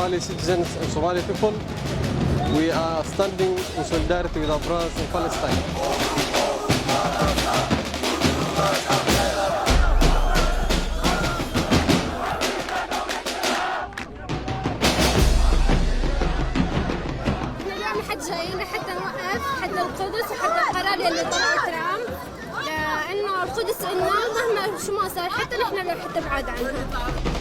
Somali citizens and Somali people, we are standing in solidarity with our brothers in Palestine. جايين حتى نوقف حتى القدس وحتى القرار اللي طلع ترامب لانه القدس إنه مهما شو ما صار حتى نحن لو حتى بعاد عنها.